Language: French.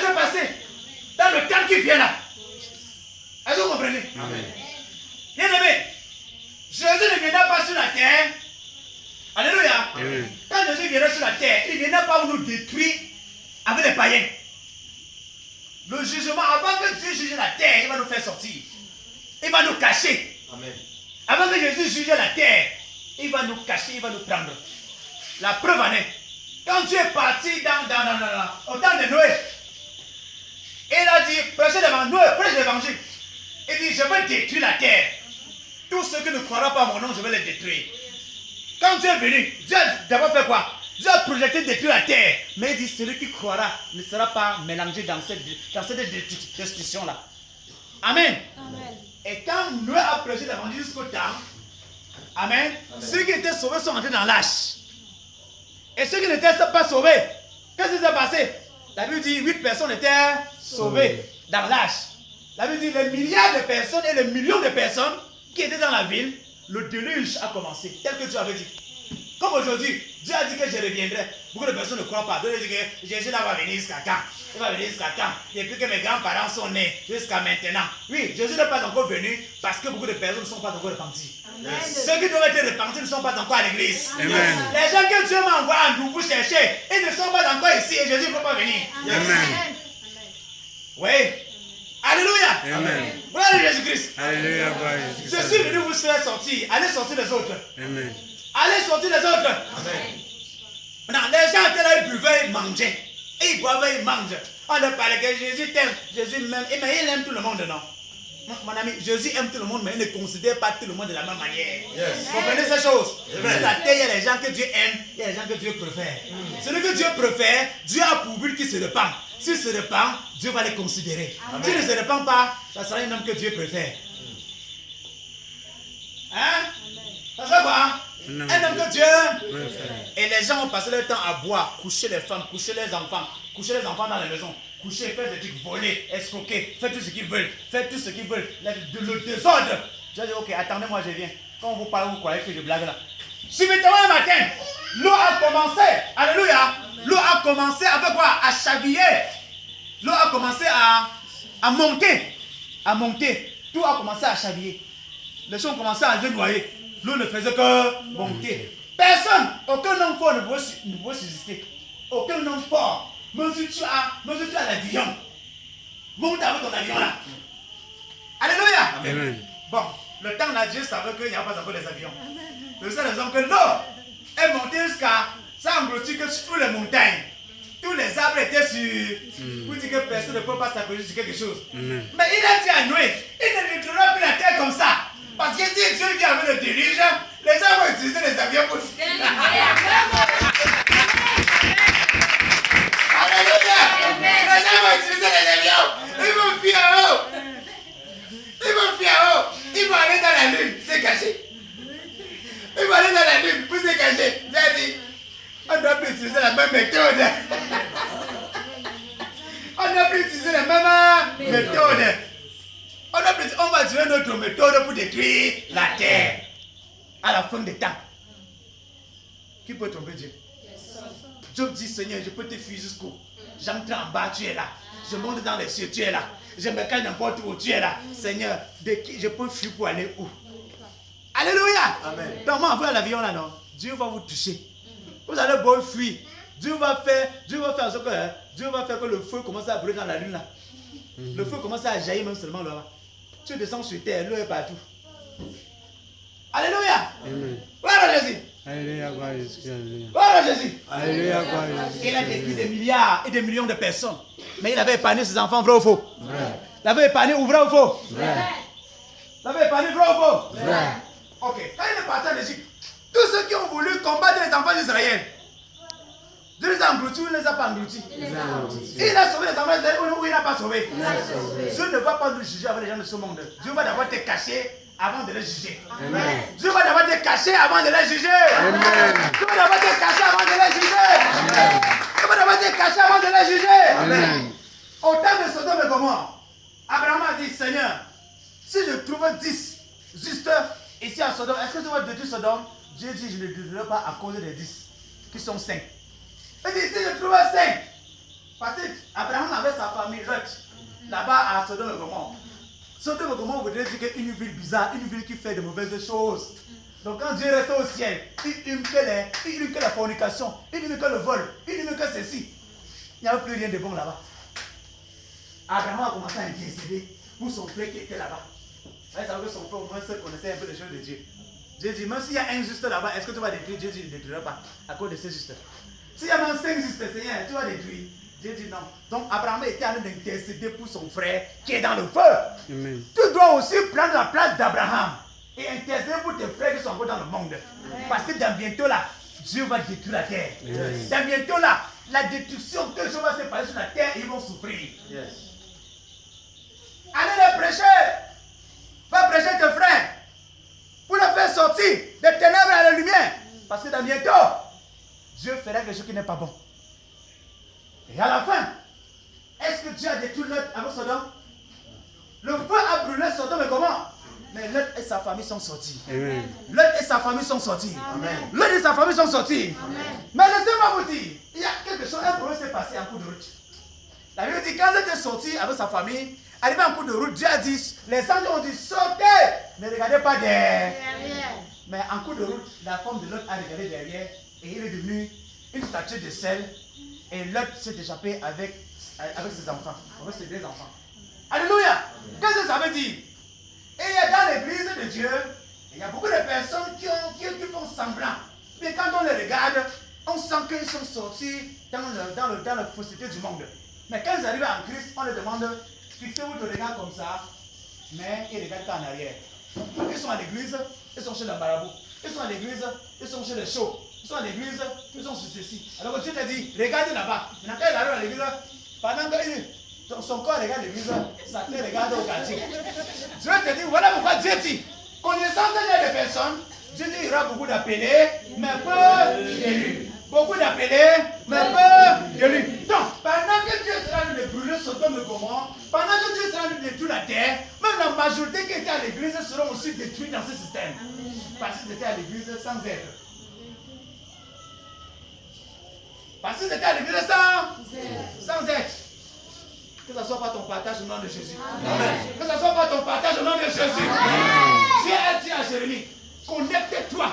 va se passer dans le temps qui vient là. Est-ce que vous comprenez? Amen. Bien aimé, Jésus ne viendra pas sur la terre. Alléluia. Amen. Quand Jésus viendra sur la terre, il ne viendra pas nous détruire avec les païens. Le jugement, avant que Dieu juge la terre, il va nous faire sortir. Il va nous cacher. Amen. Avant que Jésus juge la terre, il va nous cacher, il va nous prendre. La preuve en est, quand Dieu est parti au temps de Noé, il a dit, prêchez l'évangile. Il dit, je vais détruire la terre. Tous ceux qui ne croiront pas à mon nom, je vais les détruire. Quand Dieu est venu, Dieu a d'abord fait quoi? Dieu a projeté détruire la terre. Mais il dit, celui qui croira ne sera pas mélangé dans cette destruction-là. Amen. Amen. Et quand Noé a prêché l'évangile jusqu'au temps, Amen, ceux qui étaient sauvés sont entrés dans l'âge. Et ceux qui n'étaient pas sauvés, qu'est-ce qui s'est passé? La Bible dit 8 personnes étaient sauvées dans l'âge. La Bible dit les milliards de personnes et les millions de personnes qui étaient dans la ville, le déluge a commencé, tel que Dieu avait dit. Comme aujourd'hui, Dieu a dit que je reviendrai. Beaucoup de personnes ne croient pas. Dieu dit que Jésus là va venir jusqu'à quand? Il va venir jusqu'à quand? Depuis que mes grands-parents sont nés jusqu'à maintenant. Oui, Jésus n'est pas encore venu parce que beaucoup de personnes ne sont pas encore repenties. Ceux qui doivent être repentis ne sont pas encore à l'église. Les gens que Dieu m'a envoyé à nous pour chercher, ils ne sont pas encore ici et Jésus ne peut pas venir. Amen. Oui. Alléluia. Amen. Gloire à Jésus-Christ. Alléluia. Je suis venu vous faire sortir. Allez sortir les autres. Amen. Allez sortir les autres. Amen. Maintenant, les gens étaient là, ils buvaient, ils mangeaient. Et ils boivaient, ils mangent. On leur parlait que Jésus t'aime. Jésus m'aime. Mais il aime tout le monde, non? Mon ami, Jésus aime tout le monde, mais il ne considère pas tout le monde de la même manière. Vous comprenez ces choses? Sur la terre, il y a les gens que Dieu aime, il y a les gens que Dieu préfère. Celui que Dieu préfère, Dieu a pour but qu'il se répand. S'il se répand, Dieu va les considérer. S'il ne se répand pas, ça sera un homme que Dieu préfère. Hein? Ça sera quoi? Un homme que Dieu. Et les gens ont passé leur temps à boire, coucher les femmes, coucher les enfants dans la maison. Coucher, faire des trucs, voler, escroquer, faire tout ce qu'ils veulent, le désordre. Je dis, ok, attendez-moi, je viens. Quand on vous parle, vous croyez que je blague là. Subitement un matin, l'eau a commencé, alléluia, l'eau a commencé à faire quoi? À chaviller. L'eau a commencé à monter. Tout a commencé à chaviller. Les gens ont commencé à se noyer. L'eau ne faisait que monter. Personne, aucun homme fort ne pouvait subsister. Aucun homme fort. Même si tu as l'avion, monte avec ton avion là. Alléluia. Amen. Bon, le temps là, Dieu savait qu'il n'y a pas encore des avions. Le seul raison que l'eau est montée jusqu'à ça engloutit que sur toutes les montagnes. Tous les arbres étaient sur. Pour dire que personne ne peut pas s'approcher sur quelque chose. Mais il a dit à Noé, il ne détruira plus la terre comme ça. Parce que si Dieu vient avec le déluge, les gens vont utiliser les avions pour. Alléluia! Les gens vont utiliser les avions. Ils vont fuir en haut. Ils vont aller dans la lune, se cacher. Ils vont aller dans la lune pour se cacher. J'ai dit, on doit plus utiliser la même méthode. On doit plus utiliser la même méthode. On va utiliser notre méthode pour détruire la terre. À la fin des temps. Qui peut tromper Dieu? Job dit, Seigneur, je peux te fuir jusqu'où? J'entre en bas, tu es là. Je monte dans les cieux, tu es là. Je me cache n'importe où, tu es là. Seigneur, de qui je peux fuir pour aller où? Alléluia. Amen. Donc, moi, envoie l'avion là, non? Dieu va vous toucher. Vous allez beau fuir. Dieu va faire que le feu commence à brûler dans la lune là. Le feu commence à jaillir même seulement là-bas. Tu descends sur terre, l'eau est partout. Alléluia. Amen. Voilà Jésus. Alléluia, gloire à Jésus. Voilà Jésus. Alléluia, gloire à Jésus. Il a détruit des milliards et des millions de personnes. Mais il avait épargné ses enfants, vrai ou faux? Vrai. Il avait épargné ou vrai ou faux? Vrai. Il avait épargné vrai ou faux? Vrai. Ok. Quand il est parti en Égypte, tous ceux qui ont voulu combattre les enfants d'Israël, Dieu les a engloutis ou il ne les a pas engloutis? Il a sauvé les enfants d'Israël ou il n'a pas sauvé? Dieu ne va pas nous juger avec les gens de ce monde. Dieu va d'abord te cacher avant de les juger. Amen. Dieu va d'abord te cacher avant de les juger. Amen. Dieu va d'abord te cacher avant de les juger. Amen. Dieu va d'abord te cacher avant de les juger. Amen. Au temps de Sodome et Gomorrhe, Abraham a dit, Seigneur, si je trouve 10 juste ici à Sodome, est-ce que tu vas détruire Sodome? Dieu dit, je ne détruirai pas à cause des 10 qui sont 5. Il dit, si je trouve 5, Parce qu'Abraham avait sa famille, là-bas à Sodome et Gomorrhe. Sodome et Gomorrhe voudrait dire qu'une ville bizarre, une ville qui fait de mauvaises choses. Donc quand Dieu reste au ciel, il aime que la fornication, il aime que le vol, il aime que ceci. Il n'y avait plus rien de bon là-bas. Abraham a commencé à intercéder pour son frère qui était là-bas. Il savait que son frère au moins connaissait un peu les choses de Dieu. Dieu dit, même s'il y a un juste là-bas, est-ce que tu vas détruire? Dieu dit, il ne détruira pas à cause de ces justes. S'il y a même 5 justes, Seigneur, tu vas détruire. Dieu dit non. Donc Abraham était en train d'intercéder pour son frère qui est dans le feu. Amen. Tu dois aussi prendre la place d'Abraham et intercéder pour tes frères qui sont encore dans le monde. Parce que dans bientôt là, Dieu va détruire la terre. Yes. Dans bientôt là, la destruction, quelque chose va se passer sur la terre et ils vont souffrir. Yes. Allez les prêcher. Va prêcher tes frères pour les faire sortir des ténèbres à la lumière. Parce que dans bientôt, Dieu fera quelque chose qui n'est pas bon. Et à la fin, est-ce que Dieu a détruit Lot avec Sodome? Le feu a brûlé Sodome et Gomorrhe. Mais Lot et sa famille sont sortis. Amen. Lot et sa famille sont sortis. Amen. Lot et sa famille sont sortis. Amen. Mais laissez-moi vous dire, il y a quelque chose, un problème s'est passé en cours de route. La Bible dit, quand Lot est sorti avec sa famille, arrivé en cours de route, Dieu a dit, les anges ont dit, sortez, ne regardez pas derrière. Mais en cours de route, la femme de Lot a regardé derrière et il est devenu une statue de sel. Et Lot s'est échappé avec ses enfants, avec ses 2 enfants. Alléluia! Qu'est-ce que ça veut dire? Et dans l'église de Dieu, il y a beaucoup de personnes qui font semblant. Mais quand on les regarde, on sent qu'ils sont sortis dans la fausseté du monde. Mais quand ils arrivent en Christ, on leur demande, fixez-vous le regard comme ça, mais ils ne regardent pas en arrière. Ils sont à l'église, ils sont chez le marabout. Ils sont à l'église, ils sont chez les chauds. Ils sont à l'église, ils sont sur ceci. Alors Dieu t'a dit, regardez là-bas. Maintenant, quand il arrive à l'église, pendant que son corps regarde l'église, sa tête regarde au quartier. Dieu te dit, voilà pourquoi Dieu dit, connaissant des personnes, Dieu dit, il y aura beaucoup d'appelés, mais peu d'élus. Beaucoup d'appelés, mais peu d'élus. Donc, pendant que Dieu sera en train de brûler Sodome et Gomorrhe, pendant que Dieu sera en train de détruire la terre, même la majorité qui était à l'église seront aussi détruits dans ce système. Parce qu'ils étaient à l'église sans être. Parce qu'ils étaient à l'église sans être. Que ce ne soit pas ton partage au nom de Jésus. Amen. Que ce ne soit pas ton partage au nom de Jésus. Dieu a dit à Jérémie, connecte-toi